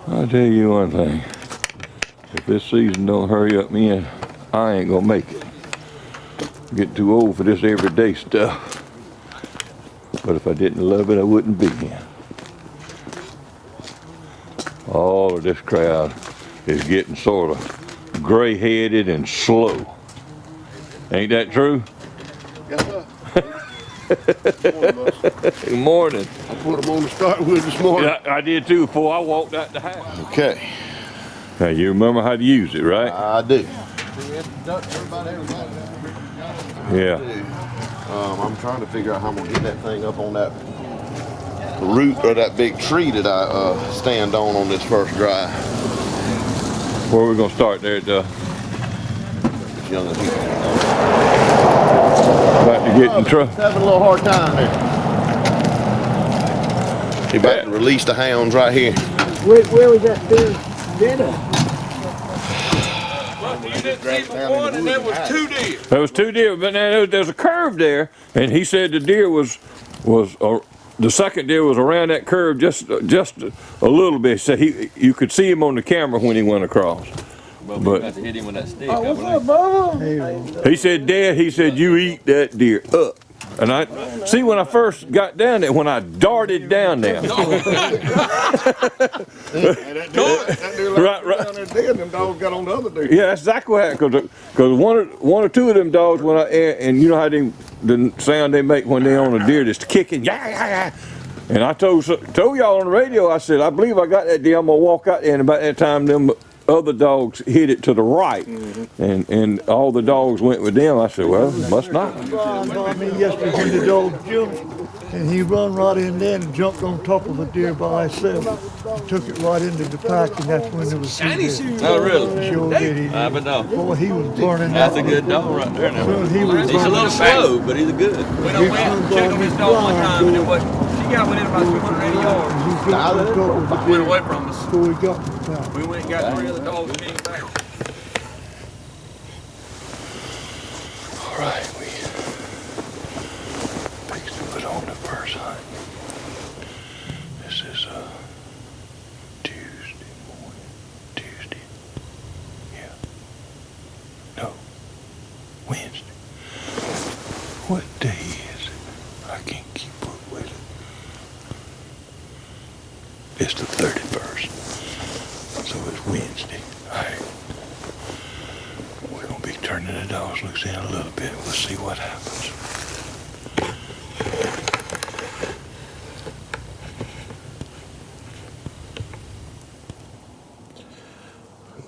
I'll tell you one thing. If this season don't hurry up, man, I ain't gonna make it. I'm getting too old for this everyday stuff. But if I didn't love it, I wouldn't be here. All of this crowd is getting sort of gray-headed and slow. Ain't that true? Yes, sir. Good morning. I put them on the start with this morning. Yeah, I did too before I walked out the house. Okay. Now you remember how to use it, right? I do. Yeah. I'm trying to figure out how I'm gonna get that thing up on that root or that big tree that I stand on this first drive. Where are we gonna start there at This young people. about to get in trouble? Having a little hard time there. He about to release the hounds right here. Where was that dinner? Well, you didn't see but one, and there was 2 deer. There was 2 deer, but now there's a curve there, and he said the deer was the second deer was around that curve just a little bit. So you could see him on the camera when he went across. Well, we about to hit him with that stick. Oh, what's up, Bubba? He said, Dad, he said, you eat that deer up. And I see when I first got down there, when I darted down there. Right. Them dogs got on the other deer. Yeah, that's exactly what happened. Because one or two of them dogs when and you know how the sound they make when they on a deer, just kicking, yeah. And I told y'all on the radio, I said, I believe I got that deer. I'm gonna walk out there, and about that time, them other dogs hit it to the right, and all the dogs went with them. I said, well, must not. I mean, yesterday when the dog jumped, and he run right in there and jumped on top of a deer by himself. Took it right into the pack, and that's when there was shiny shoes. Oh, really? Sure did. But no. Boy, he was burning That's out. a good dog right there now. Soon he was He's a little burning slow, but he's a good. We done went checked on his dog one time, and it was, she got within about 280 yards. He jumped on top of the Went deer away from us. before he got in the pack. We went and got 3 other dogs and came back. All right, we fixed to put on the first hunt. This is Tuesday morning. Tuesday. Yeah. No. Wednesday. What day is it? I can't keep up with it. It's the 31st. So it's Wednesday. All right. We're going to be turning the dogs loose in a little bit. We'll see what happens.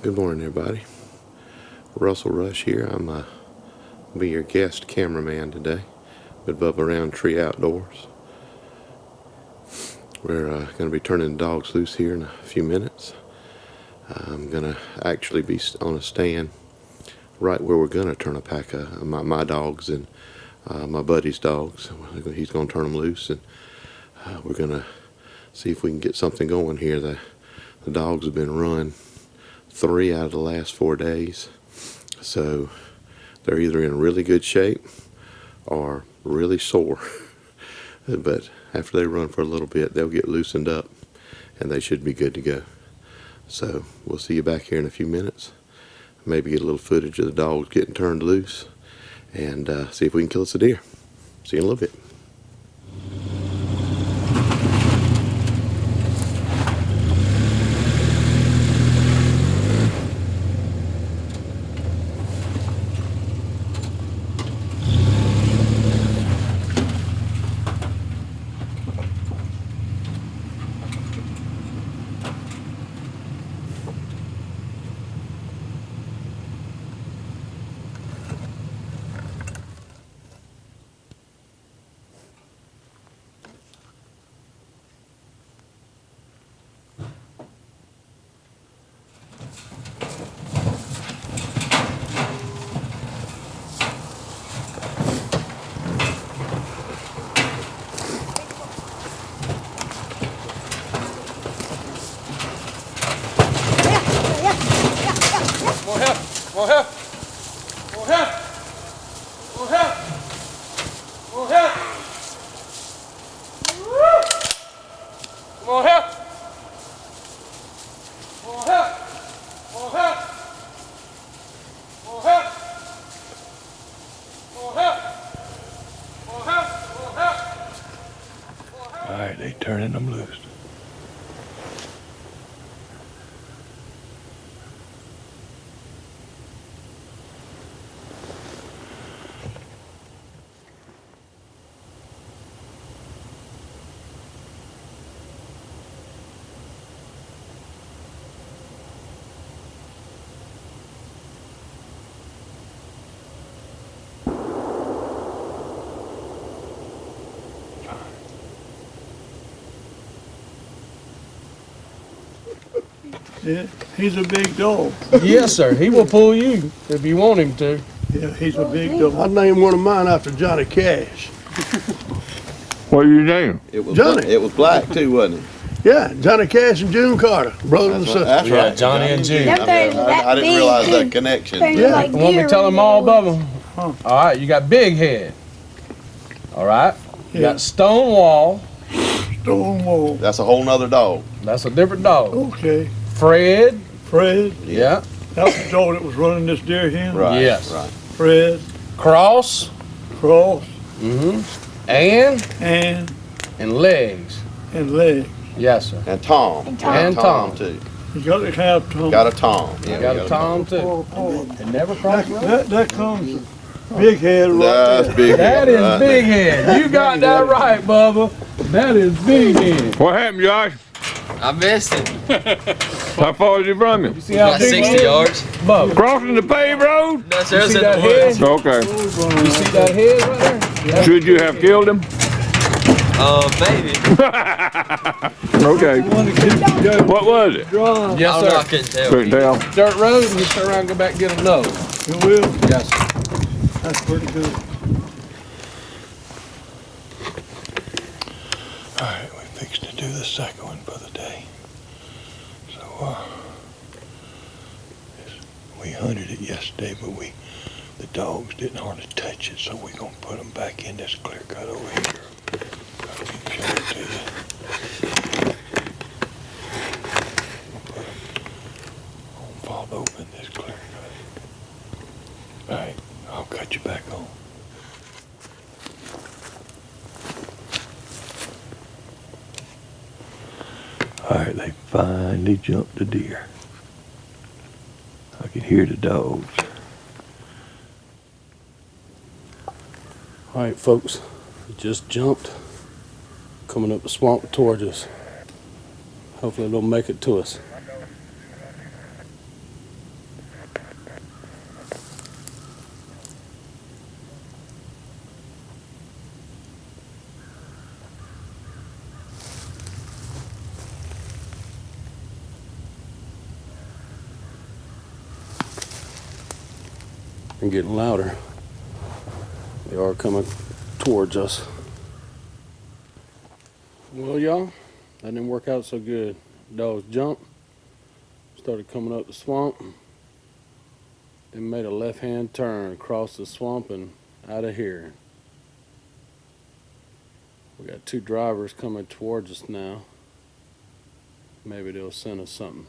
Good morning, everybody. Russell Rush here. I'm gonna be your guest cameraman today with Bubba Roundtree Outdoors. We're going to be turning the dogs loose here in a few minutes. I'm going to actually be on a stand right where we're going to turn a pack of my dogs and my buddy's dogs. He's going to turn them loose, and we're going to see if we can get something going here. The dogs have been run 3 out of the last 4 days, so they're either in really good shape or really sore. But after they run for a little bit, they'll get loosened up and they should be good to go. So we'll see you back here in a few minutes. Maybe get a little footage of the dogs getting turned loose and see if we can kill us a deer. See you in a little bit. More help! More help! More help! More help! More help! More help! On help! On help! On help! On help! On help! All right, they turning them loose. Yeah, he's a big dog. Yes, sir. He will pull you if you want him to. Yeah, he's a big dog. I named one of mine after Johnny Cash. What are your name? It was Johnny. It was black too, wasn't it? Yeah, Johnny Cash and June Carter, brother and sister. That's Yeah, right. Johnny and June. I didn't realize that connection. Yeah. You want me to tell them all above them? Huh. All right, you got Big Head. All right. You Yeah. got Stonewall. Stonewall. That's a whole nother dog. That's a different dog. Okay. Fred. Fred. Yeah. That was the dog that was running this deer hen. Right. Yes. Right. Fred. Cross. Cross. Mm-hmm. And Legs. leg. Yes, sir. And Tom. And Tom. too. You got to have Tom. Got a Tom. Yeah, You we got a Tom too. And never cross the road. That comes big head right That's there. big. That is right. Big Head. You got that right, Bubba. That is Big Head. What happened, Josh? I missed it. How far is he from you? You see how About big 60 he is? yards. Bubba. Crossing the paved road? No, sir. You It's see in that the head? woods. Okay. You see that head right there? Should you have killed him? Maybe. Okay. One that keeps the dirt What was it? dry. Yes, I don't know. I sir. couldn't tell. Couldn't tell. Dirt road, and you turn around and go back and get another. It will. Yes, sir. That's pretty good. All right, we fixed to do the second one for the day. So, we hunted it yesterday, but the dogs didn't hardly touch it, so we're gonna put them back in this clear cut over here. I'll keep showing it to you. We'll put 'em on fall over in this clear cut. All right, I'll cut you back on. All right, they finally jumped the deer. I could hear the dogs. All right, folks, he just jumped, coming up the swamp towards us. Hopefully they'll make it to us. And getting louder. They are coming towards us. Well, y'all, that didn't work out so good. Dogs jumped, started coming up the swamp, then made a left-hand turn across the swamp and out of here. We got two drivers coming towards us now. Maybe they'll send us something.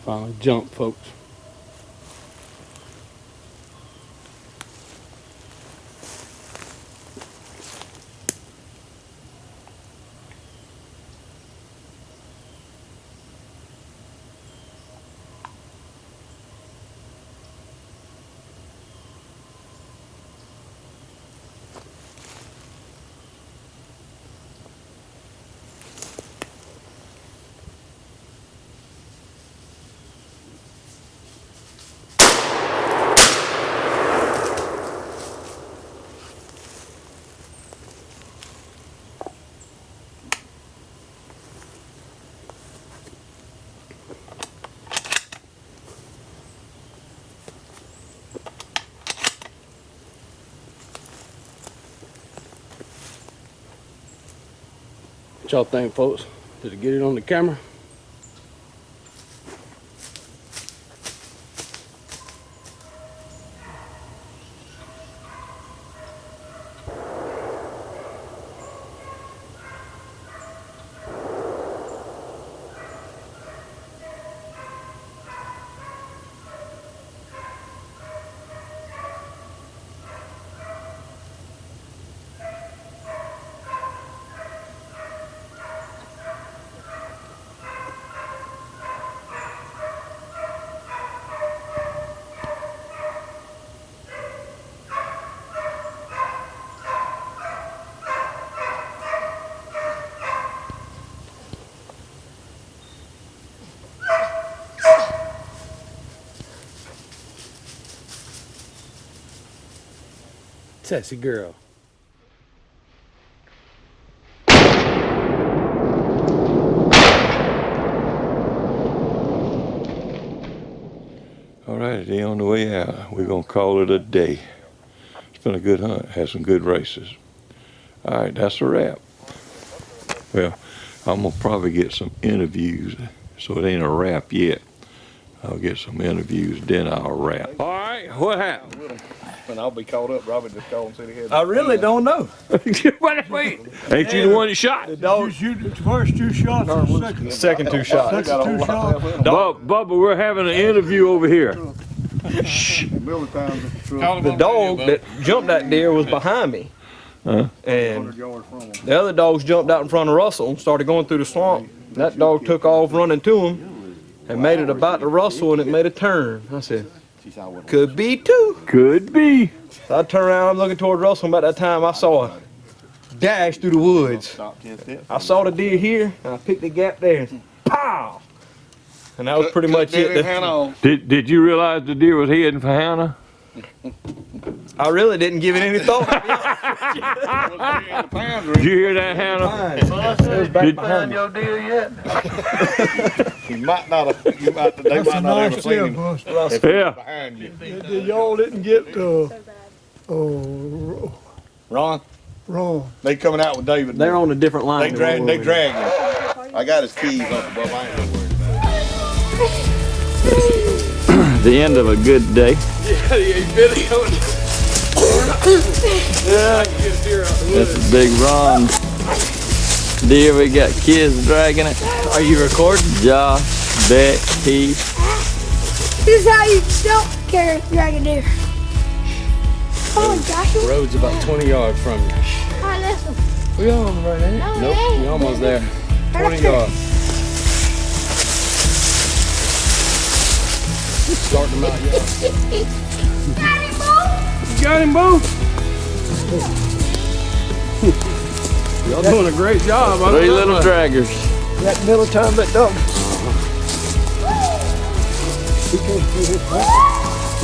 Finally jumped, folks. What y'all think, folks? Did it get it on the camera? Sexy girl. All right, they on the way out. We're gonna call it a day. It's been a good hunt. Had some good races. All right, that's a wrap. Well, I'm gonna probably get some interviews, so it ain't a wrap yet. I'll get some interviews, then I'll wrap. All right, what happened? And I'll be caught up. Robert just called and said he had. I really don't know. Wait, ain't you the one that shot? Did you shoot the first 2 shots or the second? Second 2 shots. Second 2 shots? Bubba, we're having an interview over here. The dog that jumped that deer was behind me. Huh? And the other dogs jumped out in front of Russell and started going through the swamp. That dog took off running to him and made it about to Russell, and it made a turn. I said, could be 2. Could be. So I turned around, I'm looking toward Russell, and about that time I saw a dash through the woods. I saw the deer here, and I picked the gap there, and pow! And that was pretty much it. Did you realize the deer was heading for Hannah? I really didn't give it any thought. Did you hear that, Hannah? It was back Did- behind me. Your deal yet? He might not have. They That's might a not have nice seen deal, him Buster. Yeah. behind you. Y'all didn't get, Ron, wrong. they coming out with David. They're on a different line. They than what drag. They we're drag him. I got his keys up above. I ain't gonna worry about The end of a good day. That's a big Ron deer. We got kids dragging it. Are you recording? Josh, Beck, Heath. This is how you don't carry a dragon deer. Come on, Joshua. The road's about 20 yards from you. Hi, listen. We on right now. No, Nope, it ain't. you're almost there. Right 20 up there. yards. Start them out, y'all. You got him, Boo? Y'all doing a great job. I don't 3 know. little draggers. That middle time that dog.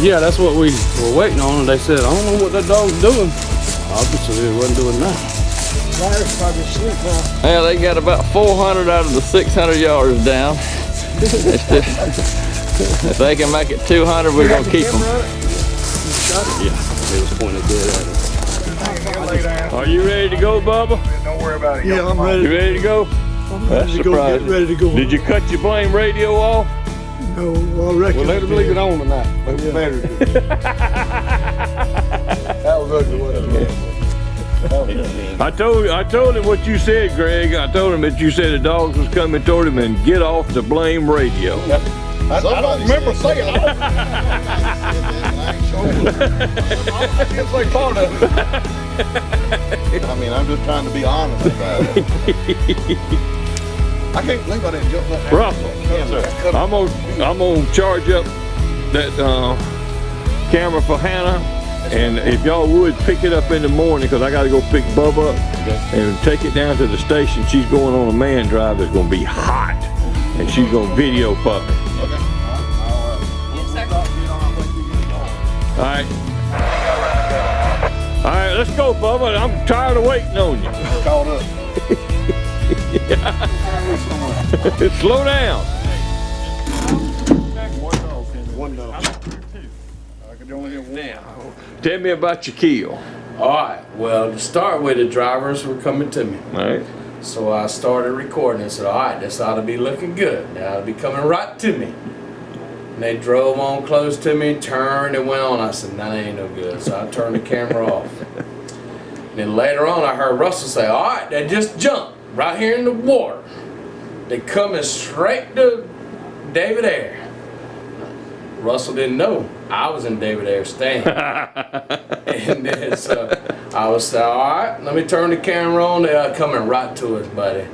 Yeah, that's what we were waiting on, and they said, I don't know what that dog's doing. Obviously, it wasn't doing nothing. Larry's probably asleep now. Yeah, they got about 400 out of the 600 yards down. If they can make it 200, we're gonna keep them. Yeah, it was pointed dead at us. Are you ready to go, Bubba? it. Don't worry about it. Yeah, I'm ready. You ready to go? I'm ready to go. Get ready to go. Did you cut your blame radio off? No, I reckon. Well, let him leave it on tonight. Let him better do it. That was ugly, wasn't it? I told him what you said, Greg. I told him that you said the dogs was coming toward him and get off the blame radio. I don't remember saying it. It's like part of it. I mean, I'm just trying to be honest about it. I can't believe I didn't jump that. Russell, I'm gonna charge up that camera for Hannah, and if y'all would pick it up in the morning, because I got to go pick Bubba up and take it down to the station. She's going on a man drive that's gonna be hot, and she's gonna video pup it. All right. All right, let's go, Bubba. I'm tired of waiting on you. Caught up. Slow down. One dog. I could only hear one. Tell me about your kill. All right, well, to start with, the drivers were coming to me. All right. So I started recording and said, all right, this ought to be looking good. Now it'll be coming right to me. And they drove on close to me, turned and went on. I said, nah, that ain't no good. So I turned the camera off. And then later on, I heard Russell say, all right, they just jumped right here in the water. They coming straight to David Air. Russell didn't know I was in David Air's stand. And then so I was saying, all right, let me turn the camera on. They are coming right to us, buddy.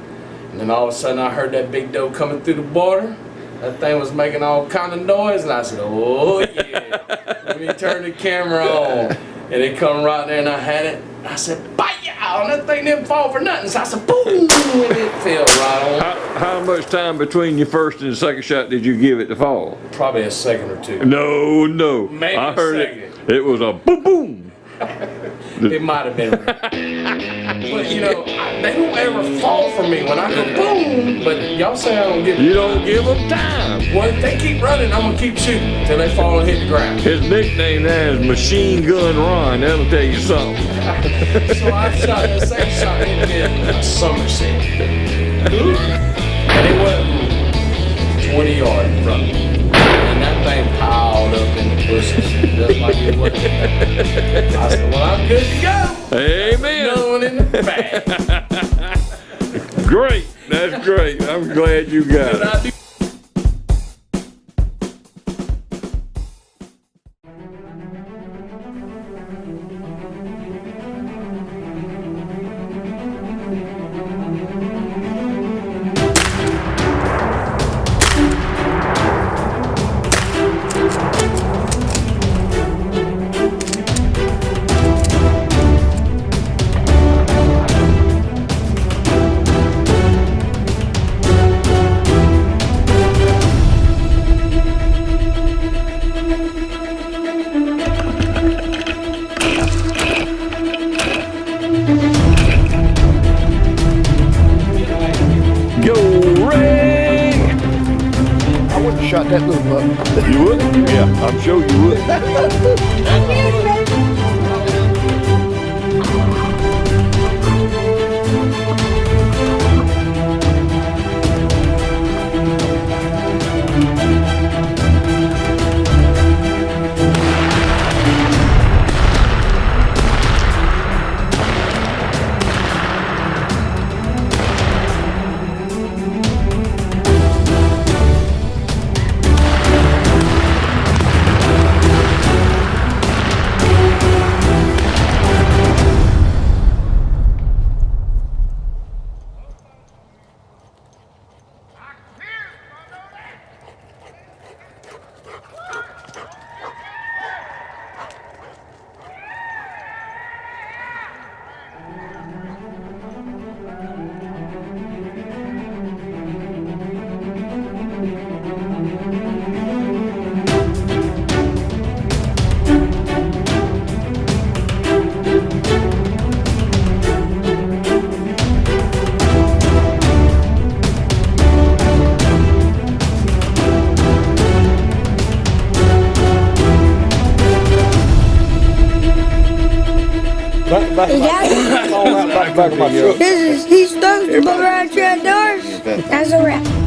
And then all of a sudden I heard that big doe coming through the border. That thing was making all kind of noise, and I said, oh yeah, let me turn the camera on. And it come right there, and I had it. I said, bite y'all, and that thing didn't fall for nothing. So I said, boom, and it fell right on. How much time between your first and the second shot did you give it to fall? Probably a second or two. No. Maybe I a heard second. it. It was a boom boom. It might have been. But you know, they don't ever fall for me when I go boom. But y'all say I don't give. You don't give them time. Well, if they keep running, I'm gonna keep shooting till they fall and hit the ground. His nickname there is Machine Gun Ron. That'll tell you something. So I shot that same shot and did a somerset. And it went 20 yards from me. And that thing piled up in the bushes, just like it was. I said, well, I'm good to go. Amen. No one in the bag. Great. That's great. I'm glad you got Did it. I do Go Ray! I wouldn't have shot that little buck. You would? Yeah, I'm sure you would. He's supposed to go around your doors. That's a wrap.